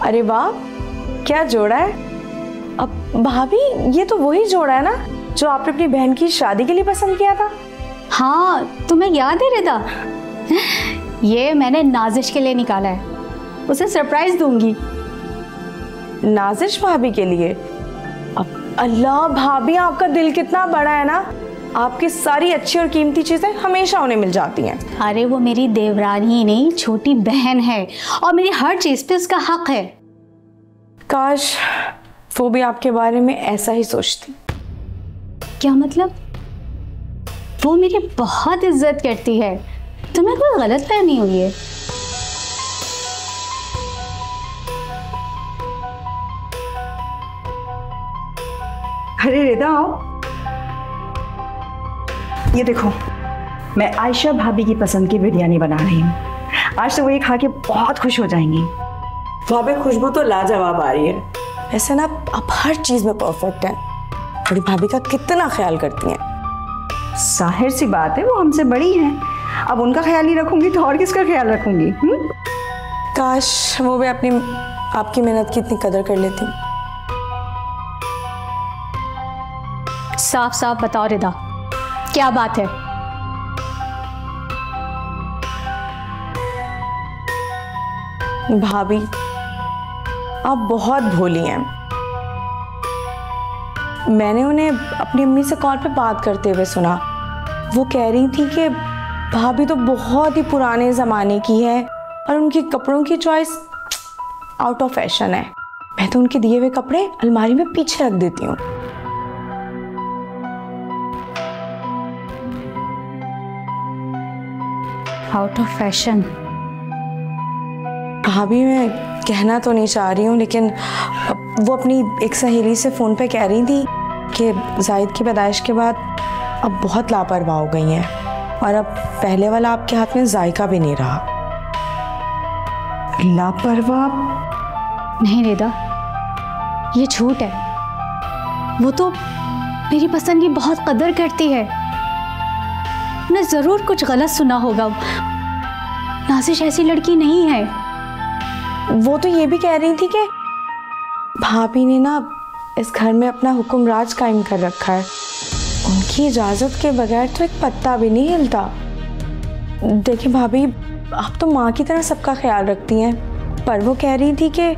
अरे वाह, क्या जोड़ा है। अब भाभी, ये तो वही जोड़ा है ना जो आपने अपनी बहन की शादी के लिए पसंद किया था। हाँ, तुम्हें याद है रिदा? ये मैंने नाजिश के लिए निकाला है, उसे सरप्राइज दूंगी। नाजिश भाभी के लिए? अब अल्लाह भाभी, आपका दिल कितना बड़ा है ना, आपकी सारी अच्छी और कीमती चीजें हमेशा उन्हें मिल जाती हैं। अरे वो मेरी देवरानी ही नहीं, छोटी बहन है और मेरी हर चीज पे उसका हक है। काश वो भी आपके बारे में ऐसा ही सोचती। क्या मतलब? वो मेरी बहुत इज्जत करती है, तुम्हें कोई गलतफहमी हुई है। अरे रिदा आओ, ये देखो मैं आयशा भाभी की पसंद की बिरयानी बना रही हूँ। आज तो वो ये खा के बहुत खुश हो जाएंगी। भाभी खुशबू तो लाजवाब आ रही है। ऐसे ना आप हर चीज में परफेक्ट हैं। बड़ी भाभी का कितना ख्याल करती हैं। जाहिर सी बात है, वो हमसे बड़ी हैं। अब उनका ख्याल नहीं रखूंगी तो और किसका ख्याल रखूंगी? काश वो भी अपनी आपकी मेहनत की इतनी कदर कर लेती। साफ साफ बताओ रिदा, क्या बात है? भाभी आप बहुत भोली हैं। मैंने उन्हें अपनी अम्मी से कॉल पे बात करते हुए सुना। वो कह रही थी कि भाभी तो बहुत ही पुराने ज़माने की है और उनकी कपड़ों की चॉइस आउट ऑफ फैशन है। मैं तो उनके दिए हुए कपड़े अलमारी में पीछे रख देती हूँ। Out of fashion? भाभी मैं कहना तो नहीं चाह रही हूँ, लेकिन वो अपनी एक सहेली से फ़ोन पे कह रही थी कि जाहिद की पैदाइश के बाद अब बहुत लापरवाह हो गई हैं और अब पहले वाला आपके हाथ में जायका भी नहीं रहा। लापरवाह? नहीं रिदा, ये झूठ है। वो तो मेरी पसंद की बहुत कदर करती है। मैं जरूर कुछ गलत सुना होगा। नाजिश ऐसी लड़की नहीं है। वो तो ये भी कह रही थी कि भाभी ने ना इस घर में अपना हुक्मराज कायम कर रखा है। उनकी इजाज़त के बगैर तो एक पत्ता भी नहीं हिलता। देखिए भाभी, आप तो माँ की तरह सबका ख्याल रखती हैं, पर वो कह रही थी कि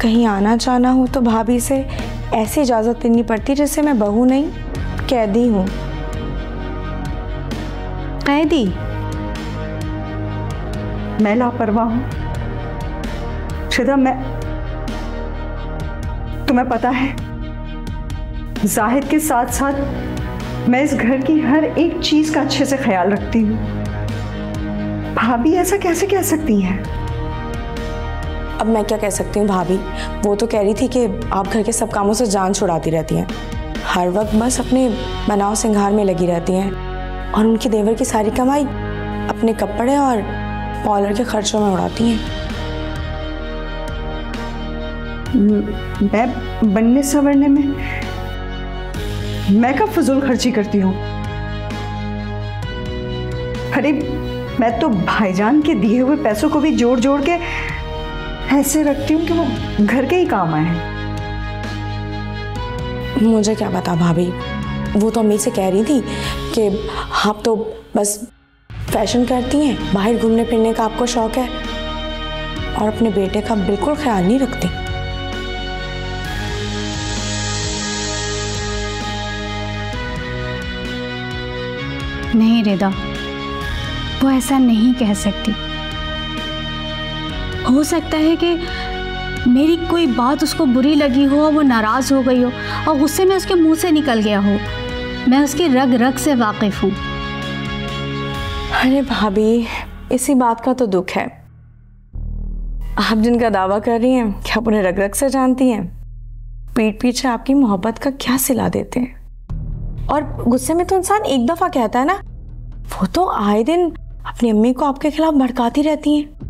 कहीं आना जाना हो तो भाभी से ऐसी इजाज़त लेनी पड़ती जैसे मैं बहू नहीं, कैदी हूँ। कैदी? मैं लापरवाह हूँ? श्रद्धा, तुम्हें पता है जाहिद के साथ साथ मैं इस घर की हर एक चीज का अच्छे से ख्याल रखती हूँ। भाभी ऐसा कैसे कह सकती हैं? अब मैं क्या कह सकती हूँ भाभी, वो तो कह रही थी कि आप घर के सब कामों से जान छुड़ाती रहती हैं, हर वक्त बस अपने बनाव सिंगार में लगी रहती हैं और उनकी देवर की सारी कमाई अपने कपड़े और पार्लर के खर्चों में उड़ाती हैं। मैं बनने संवरने में मैं कब फजूल खर्ची करती हूँ? अरे मैं तो भाईजान के दिए हुए पैसों को भी जोड़ जोड़ के ऐसे रखती हूँ कि वो घर के ही काम आए। मुझे क्या पता भाभी, वो तो अम्मी से कह रही थी कि आप तो बस फैशन करती हैं, बाहर घूमने फिरने का आपको शौक है और अपने बेटे का बिल्कुल ख्याल नहीं रखती। नहीं रिदा, वो ऐसा नहीं कह सकती। हो सकता है कि मेरी कोई बात उसको बुरी लगी हो और वो नाराज हो गई हो और गुस्से में उसके मुंह से निकल गया हो। मैं उसकी रग रग से वाकिफ हूँ। अरे भाभी, इसी बात का तो दुख है। आप जिनका दावा कर रही हैं कि आप उन्हें रग रग से जानती हैं, पीठ पीछे आपकी मोहब्बत का क्या सिला देते हैं। और गुस्से में तो इंसान एक दफा कहता है ना, वो तो आए दिन अपनी अम्मी को आपके खिलाफ भड़काती रहती हैं।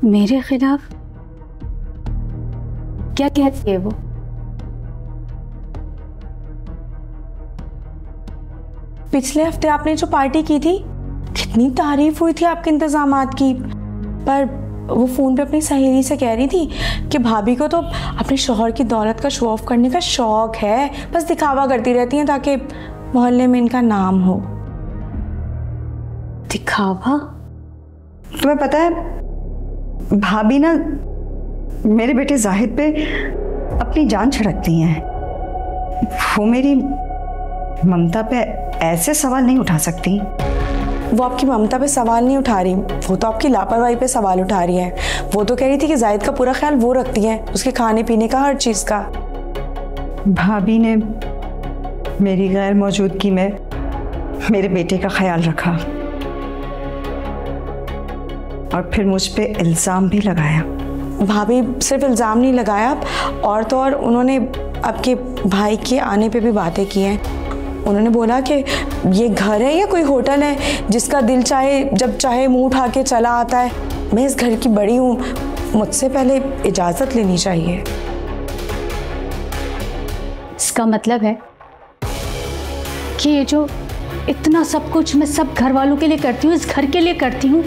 मेरे खिलाफ क्या कहती है वो? पिछले हफ्ते आपने जो पार्टी की थी, कितनी तारीफ हुई थी आपके इंतजामात की, पर वो फ़ोन पे अपनी सहेली से कह रही थी कि भाभी को तो अपने शौहर की दौलत का शो ऑफ करने का शौक है, बस दिखावा करती रहती हैं ताकि मोहल्ले में इनका नाम हो। दिखावा? तुम्हें पता है, भाभी ना मेरे बेटे जाहिद पे अपनी जान छिड़कती हैं। वो मेरी ममता पे ऐसे सवाल नहीं उठा सकती। वो आपकी ममता पे सवाल नहीं उठा रही, वो तो आपकी लापरवाही पे सवाल उठा रही हैं। वो तो कह रही थी कि जाहिद का पूरा ख्याल वो रखती हैं, उसके खाने पीने का, हर चीज़ का। भाभी ने मेरी गैर मौजूदगी में मेरे बेटे का ख्याल रखा और फिर मुझ पे इल्ज़ाम भी लगाया। भाभी सिर्फ इल्ज़ाम नहीं लगाया, और तो और उन्होंने आपके भाई के आने पे भी बातें की हैं। उन्होंने बोला कि ये घर है या कोई होटल है जिसका दिल चाहे जब चाहे मुंह उठा के चला आता है। मैं इस घर की बड़ी हूँ, मुझसे पहले इजाज़त लेनी चाहिए। इसका मतलब है कि ये जो इतना सब कुछ मैं सब घर वालों के लिए करती हूँ, इस घर के लिए करती हूँ,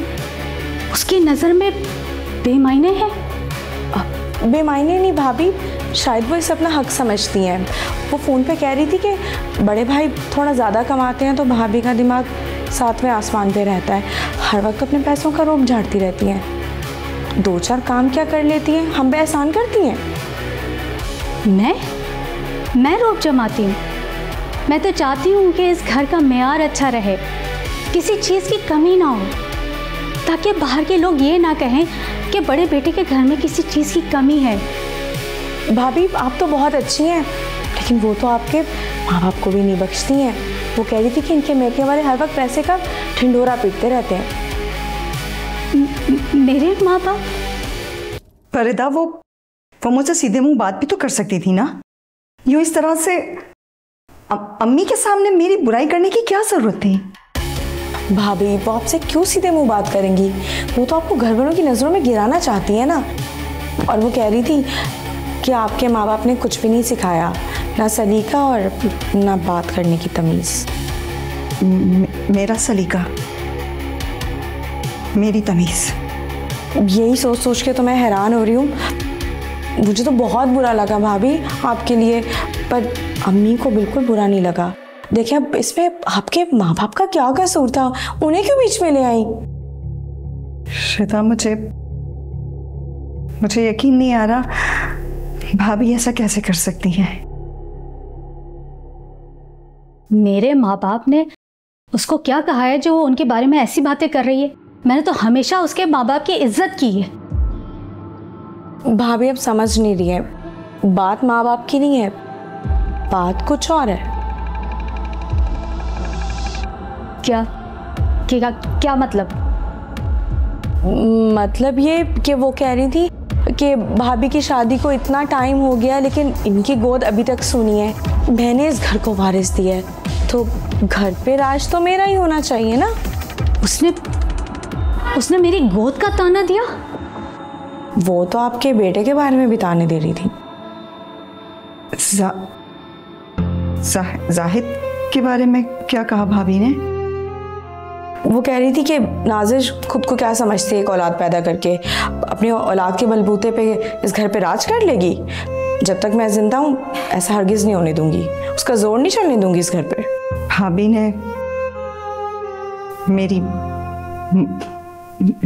उसकी नज़र में बेमायने है। बेमायने नहीं भाभी, शायद वो इसे अपना हक समझती हैं। वो फ़ोन पे कह रही थी कि बड़े भाई थोड़ा ज़्यादा कमाते हैं तो भाभी का दिमाग सातवें आसमान पे रहता है, हर वक्त अपने पैसों का रोब झाड़ती रहती हैं। 2-4 काम क्या कर लेती हैं, हम पे एहसान करती हैं। मैं रोब जमाती हूँ? मैं तो चाहती हूँ कि इस घर का मेयार अच्छा रहे, किसी चीज़ की कमी ना हो, ताकि बाहर के लोग ये ना कहें कि बड़े बेटे के घर में किसी चीज़ की कमी है। भाभी आप तो बहुत अच्छी हैं, लेकिन वो तो आपके माँ बाप को भी नहीं बख्शती हैं। वो कह रही थी कि इनके मेके वाले हर वक्त पैसे का ढिंढोरा पीटते रहते हैं। मेरे माँ बाप? फरीदा, वो मुझसे सीधे मुंह बात भी तो कर सकती थी ना। यूँ इस तरह से अम्मी के सामने मेरी बुराई करने की क्या जरूरत थी? भाभी वो आपसे क्यों सीधे मुंह बात करेंगी? वो तो आपको घर वालों की नज़रों में गिराना चाहती है ना। और वो कह रही थी कि आपके माँ बाप ने कुछ भी नहीं सिखाया, ना सलीका और ना बात करने की तमीज़। मेरा सलीका, मेरी तमीज़? यही सोच सोच के तो मैं हैरान हो रही हूँ। मुझे तो बहुत बुरा लगा भाभी आपके लिए, पर अम्मी को बिल्कुल बुरा नहीं लगा। देखिए अब इसमें आपके माँ बाप का क्या कसूर था, उन्हें क्यों बीच में ले आई? श्वेता, मुझे यकीन नहीं आ रहा भाभी ऐसा कैसे कर सकती हैं। मेरे माँ बाप ने उसको क्या कहा है जो वो उनके बारे में ऐसी बातें कर रही है? मैंने तो हमेशा उसके माँ बाप की इज्जत की है। भाभी अब समझ नहीं रही है, बात माँ बाप की नहीं है, बात कुछ और है। क्या मतलब? मतलब ये कि वो कह रही थी कि भाभी की शादी को इतना टाइम हो गया लेकिन इनकी गोद अभी तक सुनी है। मैंने इस घर को वारिस दिया है तो घर पे राज तो मेरा ही होना चाहिए ना। उसने मेरी गोद का ताना दिया? वो तो आपके बेटे के बारे में भी ताने दे रही थी। जाहिद के बारे में क्या कहा भाभी ने? वो कह रही थी कि नाज़िर खुद को क्या समझती है, एक औलाद पैदा करके अपनी औलाद के बलबूते पे इस घर पे राज कर लेगी। जब तक मैं जिंदा हूँ ऐसा हरगिज़ नहीं होने दूंगी, उसका जोर नहीं चलने दूंगी इस घर पे। भाभी ने मेरी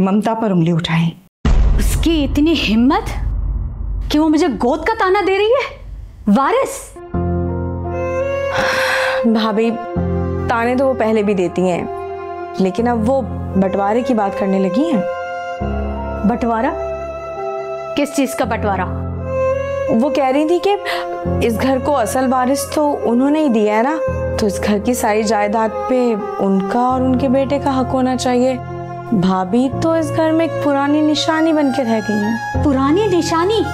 ममता पर उंगली उठाई। उसकी इतनी हिम्मत कि वो मुझे गोद का ताना दे रही है? वारिस? भाभी ताने तो वो पहले भी देती हैं, लेकिन अब वो बंटवारे की बात करने लगी हैं। बंटवारा? किस चीज का बंटवारा? वो कह रही थी कि इस घर को असल वारिस तो उन्होंने ही दिया है ना, तो इस घर की सारी जायदाद पे उनका और उनके बेटे का हक होना चाहिए। भाभी तो इस घर में एक पुरानी निशानी बन के रह गई है। पुरानी निशानी?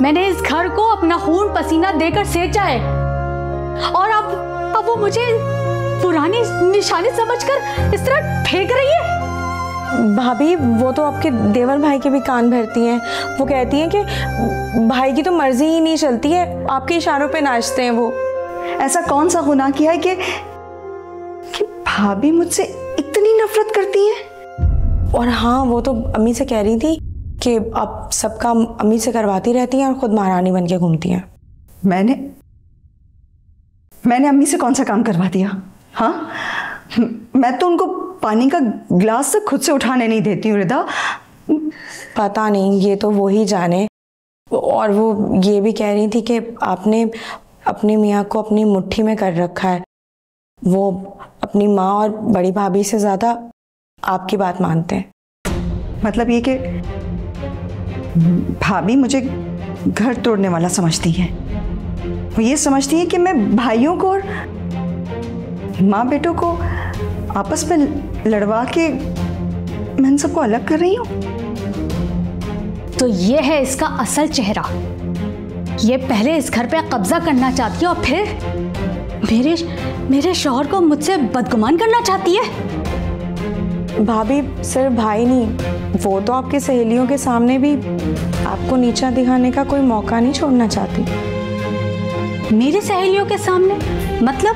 मैंने इस घर को अपना खून पसीना देकर सेंचा है और अब वो मुझे पुरानी निशानी समझकर इस तरह फेंक रही है। भाभी वो तो आपके देवर भाई के भी कान भरती हैं। वो कहती हैं कि भाई की तो मर्जी ही नहीं चलती है, आपके इशारों पे नाचते हैं वो। ऐसा कौन सा गुनाह किया है कि भाभी मुझसे इतनी नफरत करती है? और हाँ, वो तो अम्मी से कह रही थी कि आप सब काम अम्मी से करवाती रहती हैं और खुद महारानी बन के घूमती हैं। मैंने अम्मी से कौन सा काम करवा दिया? हाँ, मैं तो उनको पानी का गिलास तक खुद से उठाने नहीं देती हूँ रिदा। पता नहीं, ये तो वो ही जाने। और वो ये भी कह रही थी कि आपने अपनी मियाँ को अपनी मुट्ठी में कर रखा है। वो अपनी माँ और बड़ी भाभी से ज़्यादा आपकी बात मानते हैं। मतलब ये कि भाभी मुझे घर तोड़ने वाला समझती है। वो ये समझती है कि मैं भाइयों को और माँ बेटों को आपस में लड़वा के मैं इन सबको अलग कर रही हूँ। तो ये है इसका असल चेहरा। ये पहले इस घर पे कब्जा करना चाहती है और फिर मेरे शौहर को मुझसे बदगुमान करना चाहती है। भाभी सिर्फ भाई नहीं, वो तो आपकी सहेलियों के सामने भी आपको नीचा दिखाने का कोई मौका नहीं छोड़ना चाहती। मेरी सहेलियों के सामने मतलब?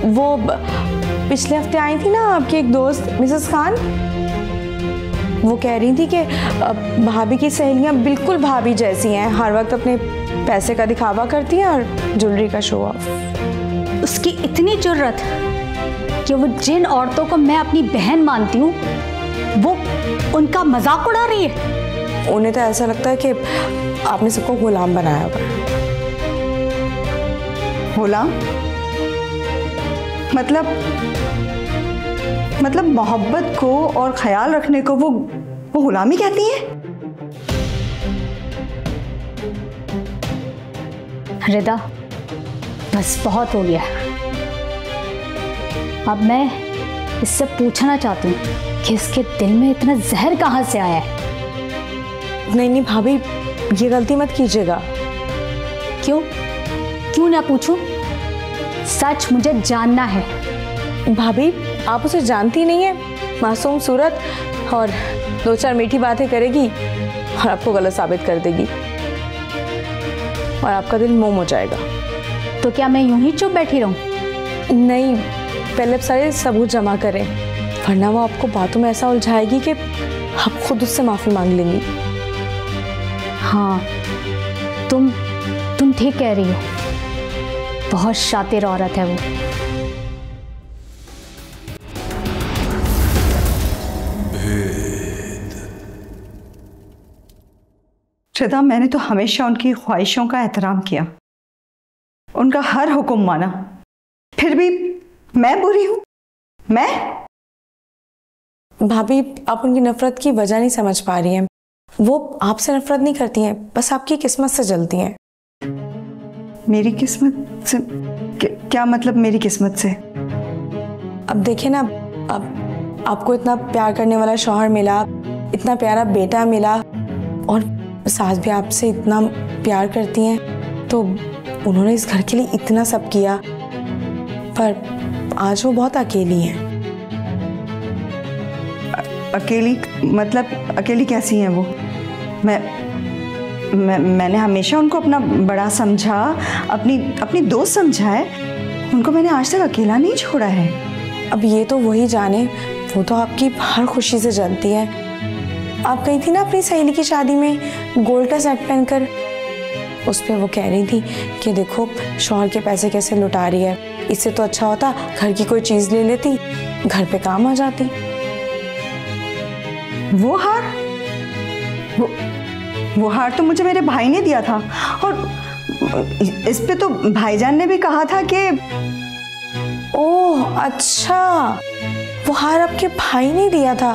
वो पिछले हफ्ते आई थी ना आपकी एक दोस्त मिसेस खान, वो कह रही थी कि भाभी की सहेलियां बिल्कुल भाभी जैसी हैं, हर वक्त अपने पैसे का दिखावा करती हैं और ज्वेलरी का शो ऑफ। उसकी इतनी जुर्रत कि वो जिन औरतों को मैं अपनी बहन मानती हूँ वो उनका मजाक उड़ा रही है। उन्हें तो ऐसा लगता है कि आपने सबको गुलाम बनाया हुआ है। गुलाम? मतलब मोहब्बत को और ख्याल रखने को वो गुलामी कहती है? रिदा, बस बहुत हो गया। अब मैं इससे पूछना चाहती हूँ कि इसके दिल में इतना जहर कहाँ से आया है? नहीं भाभी, ये गलती मत कीजिएगा। क्यों ना पूछूं? सच मुझे जानना है। भाभी, आप उसे जानती नहीं है। मासूम सूरत, और दो चार मीठी बातें करेगी और आपको गलत साबित कर देगी और आपका दिल मोम हो जाएगा। तो क्या मैं यूं ही चुप बैठी रहूं? नहीं, पहले सारे सबूत जमा करें, वरना वो आपको बातों में ऐसा उलझाएगी कि आप खुद उससे माफी मांग लेंगी। हाँ, तुम ठीक कह रही हो। बहुत शातिर औरत है वो। श्रद्धा, मैंने तो हमेशा उनकी ख्वाहिशों का एहतराम किया, उनका हर हुक्म माना, फिर भी मैं बुरी हूं? मैं? भाभी, आप उनकी नफरत की वजह नहीं समझ पा रही हैं। वो आपसे नफरत नहीं करती हैं, बस आपकी किस्मत से जलती हैं। मेरी किस्मत से? क्या मतलब मेरी किस्मत से? अब देखिए ना, अब आपको इतना प्यार करने वाला शौहर मिला, इतना प्यारा बेटा मिला, और सास भी आपसे इतना प्यार करती हैं, तो उन्होंने इस घर के लिए इतना सब किया, पर आज वो बहुत अकेली हैं। अकेली? मतलब अकेली कैसी हैं वो? मैंने हमेशा उनको अपना बड़ा समझा, अपनी दोस्त समझा है। उनको मैंने आज तक अकेला नहीं छोड़ा है। अब ये तो वही जाने, वो तो आपकी हर खुशी से जलती है। आप गई थी ना अपनी सहेली की शादी में गोल्ड का सेट पहनकर, उस पर वो कह रही थी कि देखो शौहर के पैसे कैसे लुटा रही है, इससे तो अच्छा होता घर की कोई चीज ले लेती, घर पे काम आ जाती। वो हार तो मुझे मेरे भाई ने दिया था, और इस पे तो भाईजान ने भी कहा था कि ओह अच्छा, वो हार आपके भाई ने दिया था।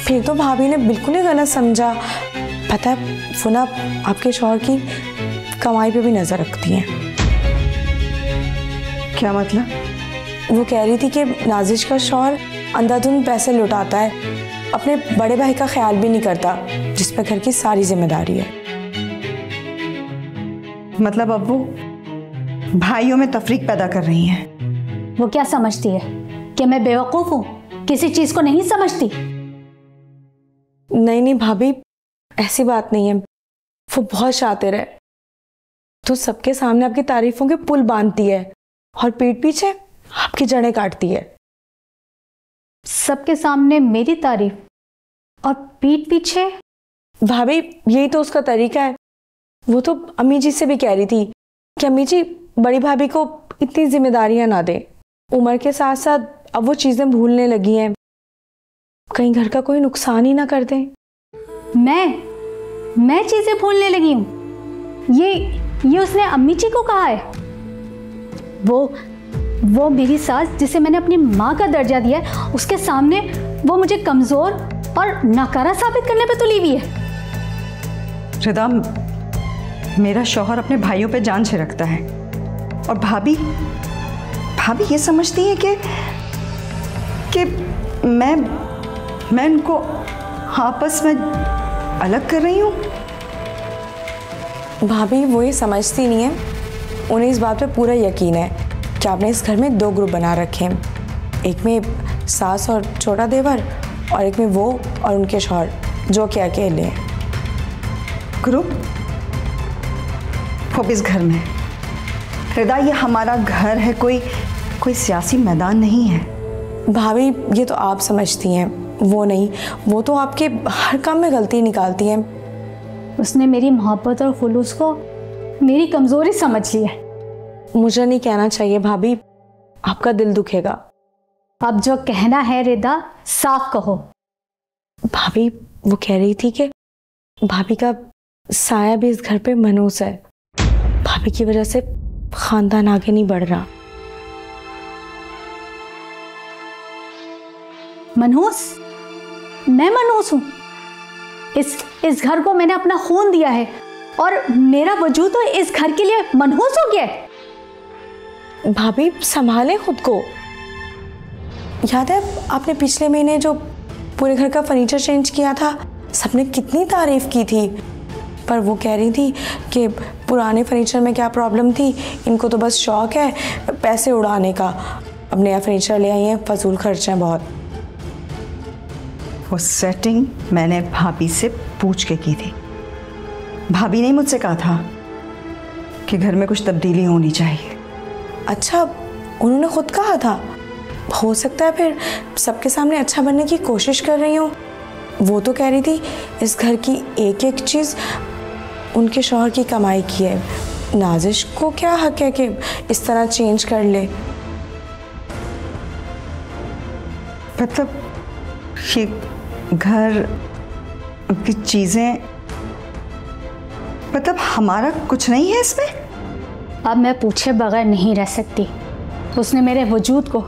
फिर तो भाभी ने बिल्कुल ही गलत समझा। पता है, वो ना आपके शौहर की कमाई पे भी नजर रखती हैं। क्या मतलब? वो कह रही थी कि नाजिश का शौहर अंधाधुंध पैसे लुटाता है, अपने बड़े भाई का ख्याल भी नहीं करता, जिस पर घर की सारी जिम्मेदारी है। मतलब अब वो भाइयों में तफरीक पैदा कर रही हैं। वो क्या समझती है कि मैं बेवकूफ हूं, किसी चीज को नहीं समझती? नहीं भाभी, ऐसी बात नहीं है, वो बहुत शातिर है। तो सबके सामने आपकी तारीफों के पुल बांधती है और पीठ पीछे आपकी जड़ें काटती है। सबके सामने मेरी तारीफ और पीठ पीछे? भाभी यही तो उसका तरीका है। वो तो अम्मी जी से भी कह रही थी कि अम्मी जी बड़ी भाभी को इतनी जिम्मेदारियां ना दे, उम्र के साथ साथ अब वो चीजें भूलने लगी हैं, कहीं घर का कोई नुकसान ही ना कर दे। मैं चीजें भूलने लगी हूं? ये उसने अम्मी जी को कहा है? वो मेरी सास जिसे मैंने अपनी माँ का दर्जा दिया है, उसके सामने वो मुझे कमजोर और नाकारा साबित करने पे तुली हुई है। रिदा, मेरा शौहर अपने भाइयों पे जान छिड़कता है और भाभी ये समझती है कि मैं उनको आपस में अलग कर रही हूँ। भाभी वो ये समझती नहीं है, उन्हें इस बात पे पूरा यकीन है कि आपने इस घर में 2 ग्रुप बना रखे हैं, एक में सास और छोटा देवर और एक में वो और उनके शौहर जो कि अकेले हैं। ग्रुप? वो भी इस घर में? रिदा, ये हमारा घर है, कोई सियासी मैदान नहीं है। भाभी ये तो आप समझती हैं, वो नहीं। वो तो आपके हर काम में गलती निकालती हैं। उसने मेरी मोहब्बत और खुलूस को मेरी कमजोरी समझ ली है। मुझे नहीं कहना चाहिए भाभी, आपका दिल दुखेगा। अब जो कहना है रिदा, साफ कहो। भाभी वो कह रही थी कि भाभी का साया भी इस घर पे मनहूस है, भाभी की वजह से खानदान आगे नहीं बढ़ रहा। मनहूस? मैं मनहूस हूं? इस घर को मैंने अपना खून दिया है और मेरा वजूद तो इस घर के लिए मनहूस हो गया है। भाभी संभालें खुद को। याद है आपने पिछले महीने जो पूरे घर का फर्नीचर चेंज किया था, सबने कितनी तारीफ की थी, पर वो कह रही थी कि पुराने फर्नीचर में क्या प्रॉब्लम थी, इनको तो बस शौक है पैसे उड़ाने का, अब नया फर्नीचर ले आई हैं, फजूल खर्च हैं बहुत। वो सेटिंग मैंने भाभी से पूछ के की थी। भाभी ने मुझसे कहा था कि घर में कुछ तब्दीली होनी चाहिए। अच्छा, उन्होंने खुद कहा था? हो सकता है फिर सबके सामने अच्छा बनने की कोशिश कर रही हूँ। वो तो कह रही थी इस घर की एक एक चीज़ उनके शौहर की कमाई की है, नाजिश को क्या हक है कि इस तरह चेंज कर ले। मतलब ये घर की चीज़ें, मतलब हमारा कुछ नहीं है इसमें? अब मैं पूछे बगैर नहीं रह सकती। उसने मेरे वजूद को,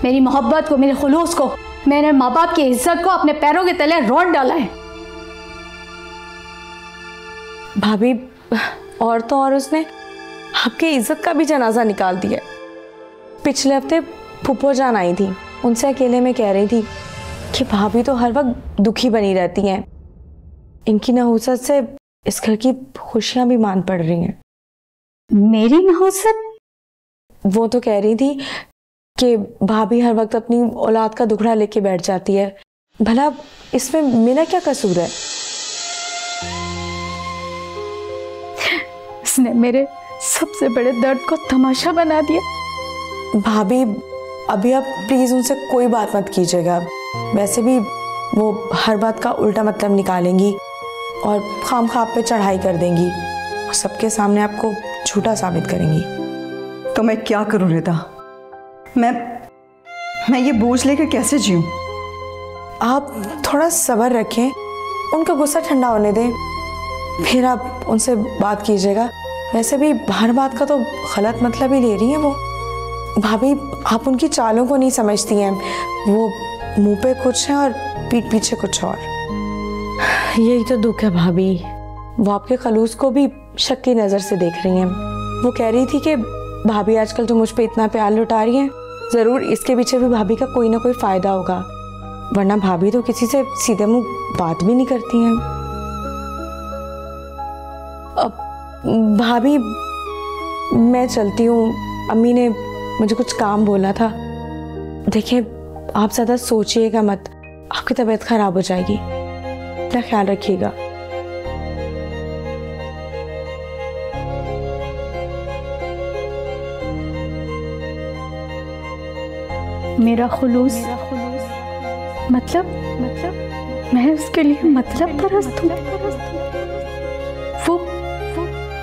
मेरी मोहब्बत को, मेरे खुलूस को, मेरे माँ बाप की इज्जत को अपने पैरों के तले रोंद डाला है। भाभी और तो और उसने आपकी इज्जत का भी जनाजा निकाल दिया। पिछले हफ्ते फूफो जान आई थी, उनसे अकेले में कह रही थी कि भाभी तो हर वक्त दुखी बनी रहती हैं, इनकी नहुसत से इस घर की खुशियां भी मान पड़ रही हैं। मेरी नहुसत? वो तो कह रही थी कि भाभी हर वक्त अपनी औलाद का दुखड़ा लेके बैठ जाती है, भला इसमें मेरा क्या कसूर है? इसने मेरे सबसे बड़े दर्द को तमाशा बना दिया। भाभी अभी आप प्लीज उनसे कोई बात मत कीजिएगा, वैसे भी वो हर बात का उल्टा मतलब निकालेंगी और खामखा आप पे चढ़ाई कर देंगी और सबके सामने आपको झूठा साबित करेंगी। तो मैं क्या करूं रिदा? मैं ये बोझ लेकर कैसे जीऊं? आप थोड़ा सब्र रखें, उनका गुस्सा ठंडा होने दें, फिर आप उनसे बात कीजिएगा। वैसे भी हर बात का तो गलत मतलब ही ले रही हैं वो। भाभी आप उनकी चालों को नहीं समझती हैं, वो मुंह पे कुछ है और पीठ पीछे कुछ और। यही तो दुख है भाभी, वो आपके खलूस को भी शक की नज़र से देख रही हैं। वो कह रही थी कि भाभी आजकल जो मुझ पे इतना प्यार लुटा रही हैं, ज़रूर इसके पीछे भी भाभी का कोई ना कोई फ़ायदा होगा, वरना भाभी तो किसी से सीधे मुंह बात भी नहीं करती हैं। अब भाभी मैं चलती हूँ, अम्मी ने मुझे कुछ काम बोला था। देखिए आप ज़्यादा सोचिएगा मत, आपकी तबीयत खराब हो जाएगी, अपना ख्याल रखिएगा। मेरा खुलूस मतलब मैं उसके लिए मतलब परस्त हूँ।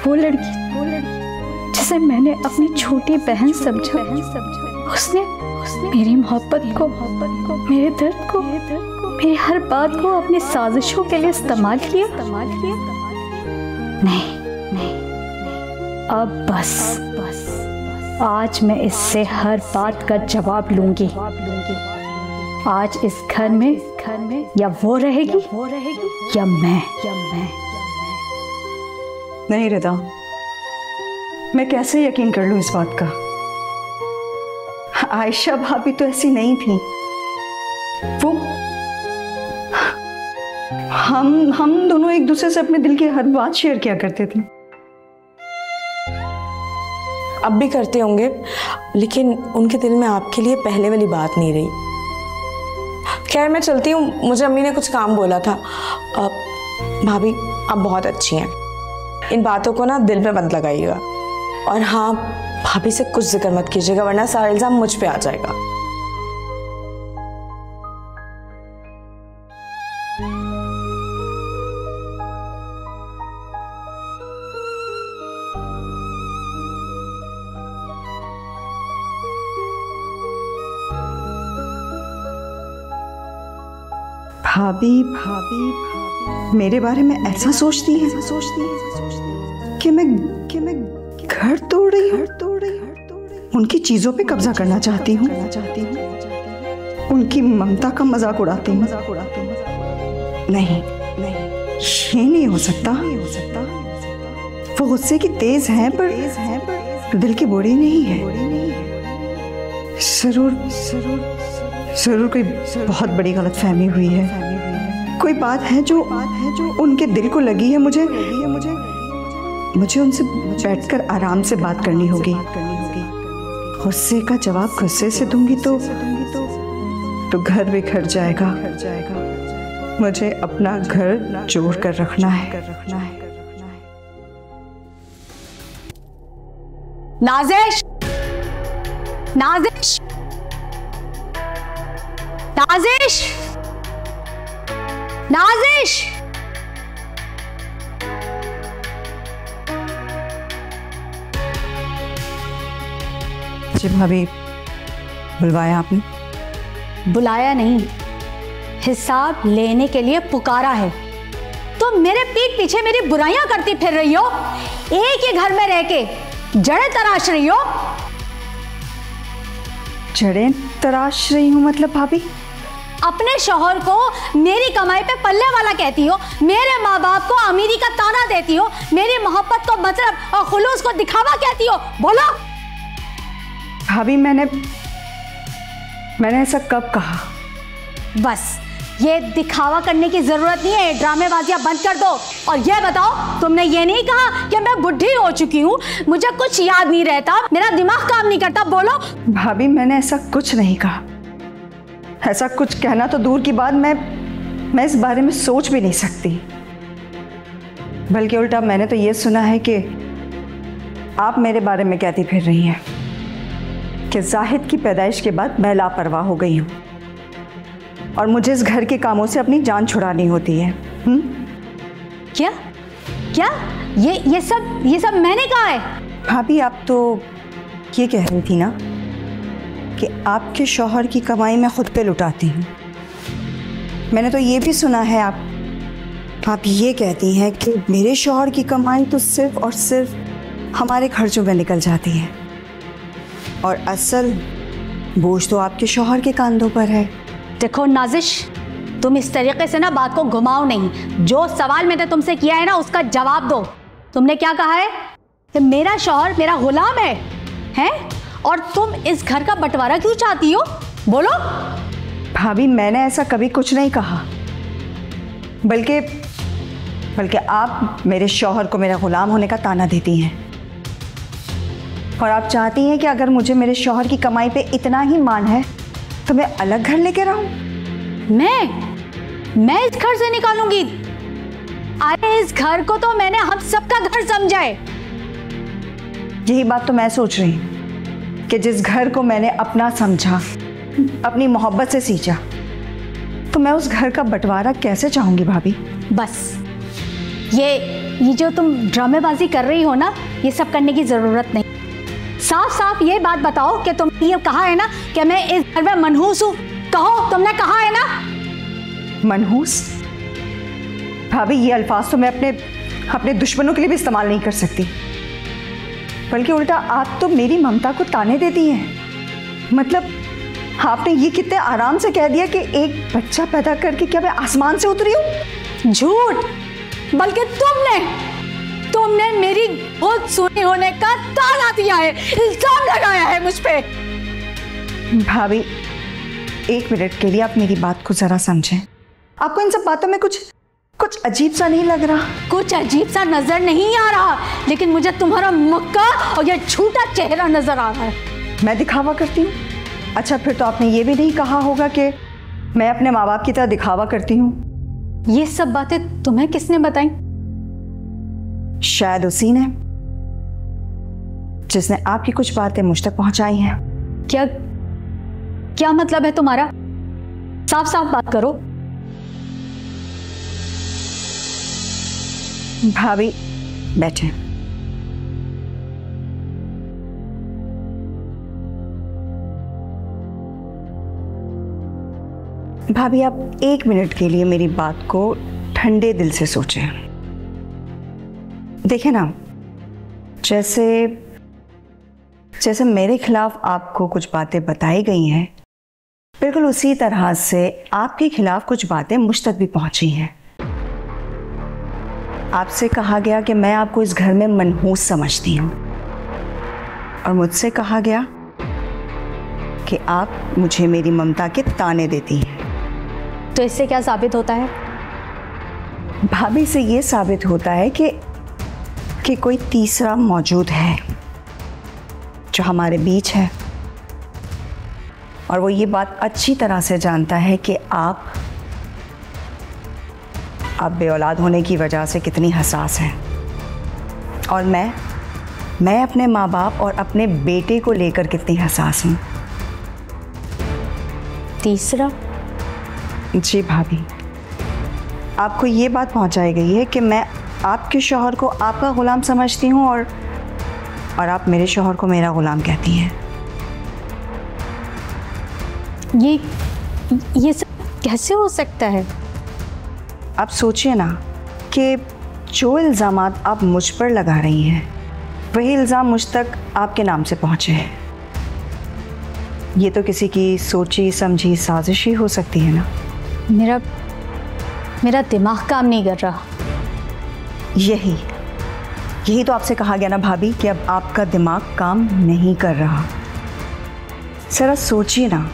वो लड़की जिसे मैंने अपनी छोटी बहन समझा, उसने मेरी मोहब्बत को, मेरे दर्द को, मेरी हर बात को अपनी साजिशों के लिए इस्तेमाल किया। नहीं, अब बस आज मैं इससे हर बात का जवाब लूंगी। आज इस घर में या वो रहेगी या मैं। नहीं रिदा, मैं कैसे यकीन कर लूं इस बात का? आयशा भाभी तो ऐसी नहीं थी। वो हम दोनों एक दूसरे से अपने दिल की हर बात शेयर किया करते थे। अब भी करते होंगे, लेकिन उनके दिल में आपके लिए पहले वाली बात नहीं रही। खैर मैं चलती हूँ, मुझे अम्मी ने कुछ काम बोला था। भाभी आप बहुत अच्छी हैं, इन बातों को ना दिल में मत लगाइएगा। और हाँ, भाभी से कुछ जिक्र मत कीजिएगा, वरना सारा इल्जाम मुझ पे आ जाएगा। भाभी मेरे बारे में ऐसा सोचती है कि मैं घर तोड़ रही हूँ, उनकी चीजों पे कब्जा करना चाहती हूँ, उनकी ममता का मजाक उड़ाती हूँ। नहीं, ये नहीं हो सकता। वो गुस्से की तेज हैं पर दिल की बुरी नहीं है। जरूर कोई बहुत बड़ी गलतफहमी हुई है। कोई बात है जो उनके दिल को लगी है। मुझे उनसे बैठकर आराम से बात करनी होगी। गुस्से का जवाब गुस्से से दूंगी तो घर बिखर जाएगा। मुझे अपना घर जोड़ कर रखना है। नाज़िश, नाज़िश, नाज़िश, नाज़िश। जी भाभी, बुलवाया आपने? बुलाया नहीं, हिसाब लेने के लिए पुकारा है। तुम मेरे पीठ पीछे मेरी बुराइयां करती फिर रही हो, एक ही घर में रह के जड़ें तराश रही हो। जड़ें तराश रही हूँ मतलब भाभी? अपने शौहर को मेरी कमाई पे पल्ले वाला कहती हो, मेरे माँ बाप को अमीरी का ताना देती हो, मेरी मोहब्बत को मतलब और खुलूस को दिखावा कहती हो। बोलो भाभी, मैंने ऐसा कब कहा? बस ये दिखावा करने की जरूरत नहीं है, ड्रामेबाजियां बंद कर दो। और ये बताओ, तुमने ये नहीं कहा कि मैं बुढ़ी हो चुकी हूँ, मुझे कुछ याद नहीं रहता, मेरा दिमाग काम नहीं करता? बोलो। भाभी, मैंने ऐसा कुछ नहीं कहा। ऐसा कुछ कहना तो दूर की बात, मैं इस बारे में सोच भी नहीं सकती। बल्कि उल्टा मैंने तो ये सुना है कि आप मेरे बारे में कहती फिर रही हैं कि जाहिद की पैदाइश के बाद मैं लापरवाह हो गई हूँ और मुझे इस घर के कामों से अपनी जान छुड़ानी होती है। क्या क्या ये सब मैंने कहा है? भाभी, आप तो ये कह रही थी ना कि आपके शौहर की कमाई मैं खुद पे लुटाती हूँ। मैंने तो ये भी सुना है आप ये कहती हैं कि मेरे शौहर की कमाई तो सिर्फ और सिर्फ हमारे खर्चों में निकल जाती है और असल बोझ तो आपके शौहर के कंधों पर है। देखो नाज़िश, तुम इस तरीके से ना बात को घुमाओ नहीं। जो सवाल मैंने तुमसे किया है ना, उसका जवाब दो। तुमने क्या कहा है कि मेरा शौहर मेरा गुलाम है? और तुम इस घर का बंटवारा क्यों चाहती हो? बोलो। भाभी, मैंने ऐसा कभी कुछ नहीं कहा, बल्कि आप मेरे शौहर को मेरा गुलाम होने का ताना देती हैं और आप चाहती हैं कि अगर मुझे मेरे शौहर की कमाई पे इतना ही मान है तो मैं अलग घर लेके रहूं। मैं इस घर से निकालूंगी? अरे इस घर को तो मैंने हम सबका घर समझा है। यही बात तो मैं सोच रही हूँ कि जिस घर को मैंने अपना समझा अपनी मोहब्बत से सींचा, तो मैं उस घर का बंटवारा कैसे चाहूंगी भाभी? बस ये जो तुम ड्रामेबाजी कर रही हो ना, ये सब करने की जरूरत नहीं। साफ साफ ये बात बताओ कि तुमने ये कहा है ना कि मैं इस घर में मनहूस हूं। कहो, तुमने कहा है ना? मनहूस? भाभी ये अल्फाज तो मैं अपने दुश्मनों के लिए भी इस्तेमाल नहीं कर सकती, बल्कि उल्टा आप तो मेरी ममता को ताने देती हैं। मतलब आपने ये कितने आराम से कह दिया कि एक बच्चा पैदा करके क्या मैं आसमान से उतरी हूं? झूठ, बल्कि तुमने मेरी बहुत सोने होने का ताना दिया है, इल्जाम लगाया है मुझ पे। भाभी 1 मिनट के लिए आप मेरी बात को जरा समझें। आपको इन सब बातों में कुछ अजीब सा नहीं लग रहा? कुछ अजीब सा नजर नहीं आ रहा, लेकिन मुझे तुम्हारा मक्का और ये झूठा चेहरा नजर आ रहा है। मैं दिखावा करती हूँ? अच्छा, फिर तो आपने ये भी नहीं कहा होगा कि मैं अपने माँ बाप की तरह दिखावा करती हूँ। ये सब बातें तुम्हें किसने बताई? शायद उसी ने जिसने आपकी कुछ बातें मुझ तक पहुंचाई हैं। क्या मतलब है तुम्हारा? साफ साफ बात करो। भाभी बैठे। भाभी आप 1 मिनट के लिए मेरी बात को ठंडे दिल से सोचें। देखें ना, जैसे मेरे खिलाफ आपको कुछ बातें बताई गई हैं, बिल्कुल उसी तरह से आपके खिलाफ कुछ बातें मुझ तक भी पहुंची हैं। आपसे कहा गया कि मैं आपको इस घर में मनहूस समझती हूँ, और मुझसे कहा गया कि आप मुझे मेरी ममता के ताने देती हैं। तो इससे क्या साबित होता है? भाभी से ये साबित होता है कि कोई तीसरा मौजूद है जो हमारे बीच है, और वो ये बात अच्छी तरह से जानता है कि आप बे औलाद होने की वजह से कितनी हसास हैं, और मैं अपने माँ बाप और अपने बेटे को लेकर कितनी हसास हूँ। तीसरा? जी भाभी, आपको ये बात पहुंचाई गई है कि मैं आपके शौहर को आपका गुलाम समझती हूँ, और आप मेरे शौहर को मेरा गुलाम कहती हैं। ये सब कैसे हो सकता है? आप सोचिए ना कि जो इल्ज़ामात आप मुझ पर लगा रही हैं, वही इल्ज़ाम मुझ तक आपके नाम से पहुँचे हैं। ये तो किसी की सोची समझी साजिश ही हो सकती है ना। मेरा दिमाग काम नहीं कर रहा। यही तो आपसे कहा गया ना भाभी कि अब आपका दिमाग काम नहीं कर रहा। जरा सोचिए ना,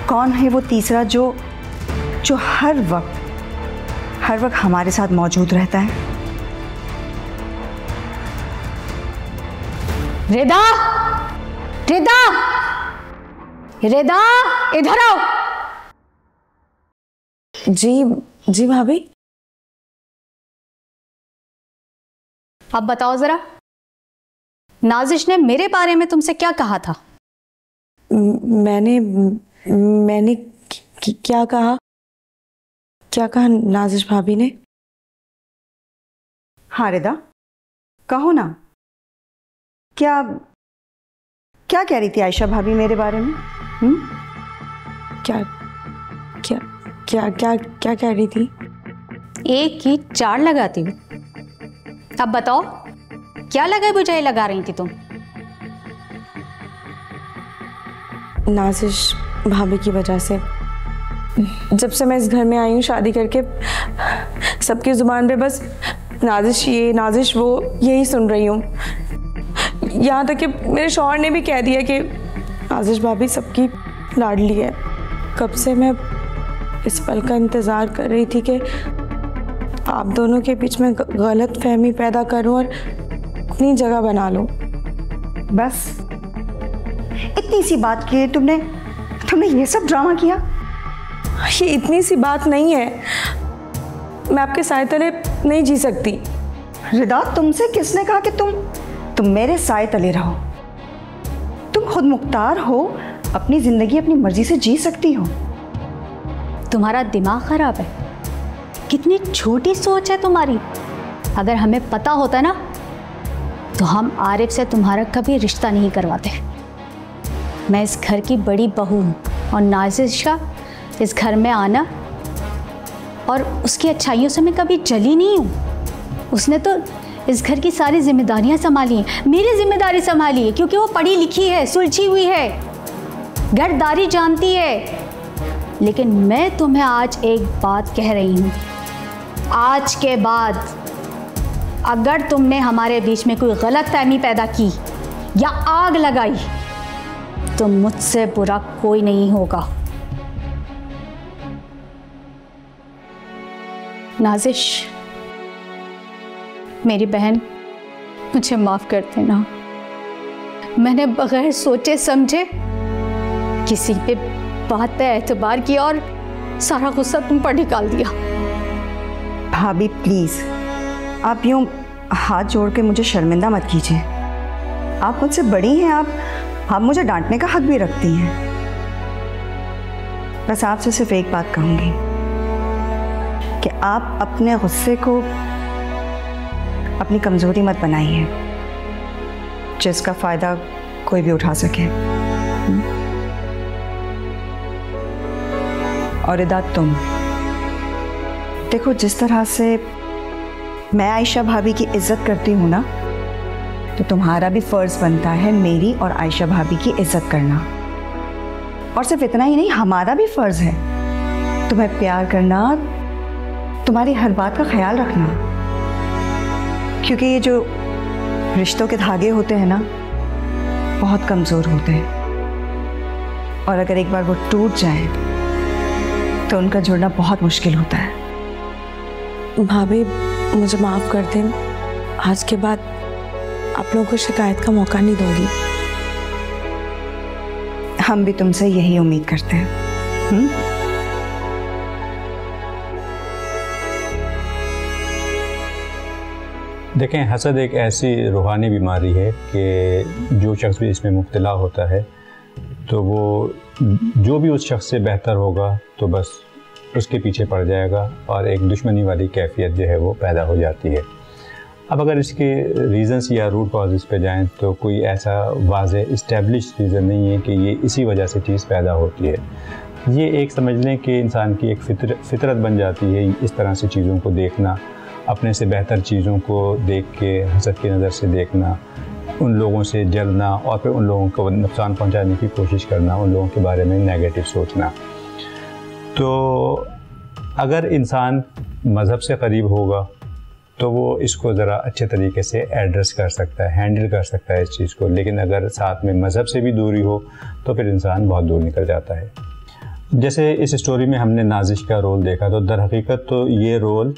कौन है वो तीसरा जो हर वक्त हमारे साथ मौजूद रहता है? रेदा, रेदा, रेदा, इधर आओ। जी भाभी। अब बताओ जरा, नाजिश ने मेरे बारे में तुमसे क्या कहा था? मैंने क्या कहा नाजिश भाभी ने? हाँ रिदा, कहो ना, क्या कह रही थी आयशा भाभी मेरे बारे में? क्या कह रही थी? एक की 4 लगाती हूँ। अब बताओ, क्या लगाई बुझाई लगा रही थी तुम? नाजिश भाभी की वजह से, जब से मैं इस घर में आई हूँ शादी करके, सबकी जुबान पे बस नाजिश ये नाजिश वो यही सुन रही हूँ। यहाँ तक कि मेरे शौहर ने भी कह दिया कि नाजिश भाभी सबकी लाडली है। कब से मैं इस पल का इंतज़ार कर रही थी कि आप दोनों के बीच में गलत फहमी पैदा करूं और अपनी जगह बना लूं। बस इतनी सी बात की तुमने ये सब ड्रामा किया? ये इतनी सी बात नहीं है, मैं आपके साए तले नहीं जी सकती। रिदा, तुमसे किसने कहा कि तुम मेरे साए तले रहो? तुम खुद मुख्तार हो अपनी जिंदगी अपनी मर्जी से जी सकती हो। तुम्हारा दिमाग खराब है, कितनी छोटी सोच है तुम्हारी। अगर हमें पता होता ना तो हम आरिफ से तुम्हारा कभी रिश्ता नहीं करवाते। मैं इस घर की बड़ी बहू हूँ और नाजिश का इस घर में आना और उसकी अच्छाइयों से मैं कभी जली नहीं हूँ। उसने तो इस घर की सारी जिम्मेदारियां संभाली हैं, मेरी जिम्मेदारी संभाली है, क्योंकि वो पढ़ी लिखी है, सुलझी हुई है, घरदारी जानती है। लेकिन मैं तुम्हें आज एक बात कह रही हूँ, आज के बाद अगर तुमने हमारे बीच में कोई गलतफहमी पैदा की या आग लगाई तो मुझसे बुरा कोई नहीं होगा। नाजिश, मेरी बहन, मुझे माफ कर देना। मैंने बगैर सोचे समझे किसी पे बात पे एतबार किया और सारा गुस्सा तुम पर निकाल दिया। भाभी प्लीज, आप यूं हाथ जोड़ के मुझे शर्मिंदा मत कीजिए। आप मुझसे बड़ी हैं, आप मुझे डांटने का हक भी रखती हैं। बस आपसे सिर्फ एक बात कहूंगी कि आप अपने गुस्से को अपनी कमजोरी मत बनाइए, जिसका फायदा कोई भी उठा सके। और इदा, तुम देखो, जिस तरह से मैं आयशा भाभी की इज्जत करती हूँ ना, तो तुम्हारा भी फर्ज बनता है मेरी और आयशा भाभी की इज्जत करना। और सिर्फ इतना ही नहीं, हमारा भी फर्ज है तुम्हें प्यार करना, तुम्हारी हर बात का ख्याल रखना। क्योंकि ये जो रिश्तों के धागे होते हैं ना, बहुत कमज़ोर होते हैं, और अगर एक बार वो टूट जाए तो उनका जुड़ना बहुत मुश्किल होता है। भाभी, मुझे माफ़ कर दें, आज के बाद आप लोगों को शिकायत का मौका नहीं दूंगी। हम भी तुमसे यही उम्मीद करते हैं। देखें, हसद एक ऐसी रूहानी बीमारी है कि जो शख्स भी इसमें मुब्तला होता है तो वो जो भी उस शख्स से बेहतर होगा तो बस उसके पीछे पड़ जाएगा और एक दुश्मनी वाली कैफियत जो है वो पैदा हो जाती है। अब अगर इसके रीज़न्स या रूट कॉजेज़ पे जाएं तो कोई ऐसा वाज़ेह इस्टेब्लिश रीज़न नहीं है कि ये इसी वजह से चीज़ पैदा होती है। ये एक समझ लें कि इंसान की एक फितरत बन जाती है इस तरह से चीज़ों को देखना, अपने से बेहतर चीज़ों को देख के हसद की नज़र से देखना, उन लोगों से जलना और फिर उन लोगों को नुकसान पहुंचाने की कोशिश करना, उन लोगों के बारे में नेगेटिव सोचना। तो अगर इंसान मज़हब से करीब होगा तो वो इसको ज़रा अच्छे तरीके से एड्रेस कर सकता है, हैंडल कर सकता है इस चीज़ को। लेकिन अगर साथ में मज़हब से भी दूरी हो तो फिर इंसान बहुत दूर निकल जाता है। जैसे इस स्टोरी में हमने नाजिश का रोल देखा, तो दर हकीकत तो ये रोल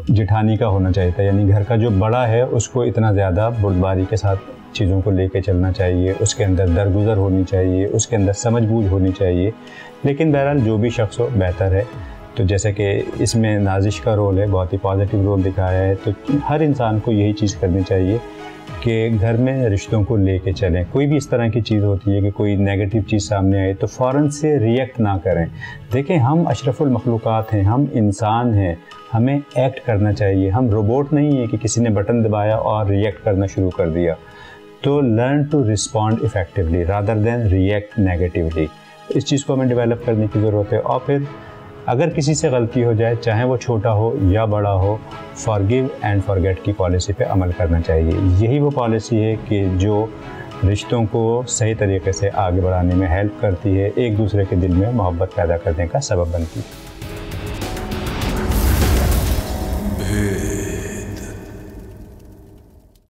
जिठानी का होना चाहिए था, यानी घर का जो बड़ा है उसको इतना ज़्यादा बुर्दबारी के साथ चीज़ों को लेके चलना चाहिए, उसके अंदर दरगुजर होनी चाहिए, उसके अंदर समझबूझ होनी चाहिए। लेकिन बहरहाल जो भी शख्स हो बेहतर है। तो जैसे कि इसमें नाजिश का रोल है, बहुत ही पॉजिटिव रोल दिखाया है। तो हर इंसान को यही चीज़ करनी चाहिए कि घर में रिश्तों को लेके चलें। कोई भी इस तरह की चीज़ होती है कि कोई नेगेटिव चीज़ सामने आए तो फ़ौरन से रिएक्ट ना करें। देखें, हम अशरफुल मखलूक़ात हैं, हम इंसान हैं, हमें एक्ट करना चाहिए। हम रोबोट नहीं है कि किसी ने बटन दबाया और रिएक्ट करना शुरू कर दिया। तो learn to respond effectively rather than react negatively. इस चीज़ को हमें डेवलप करने की ज़रूरत है। और फिर अगर किसी से गलती हो जाए, चाहे वो छोटा हो या बड़ा हो, फॉरगिव एंड फॉरगेट की पॉलिसी पे अमल करना चाहिए। यही वो पॉलिसी है कि जो रिश्तों को सही तरीके से आगे बढ़ाने में हेल्प करती है, एक दूसरे के दिल में मोहब्बत पैदा करने का सबब बनती है।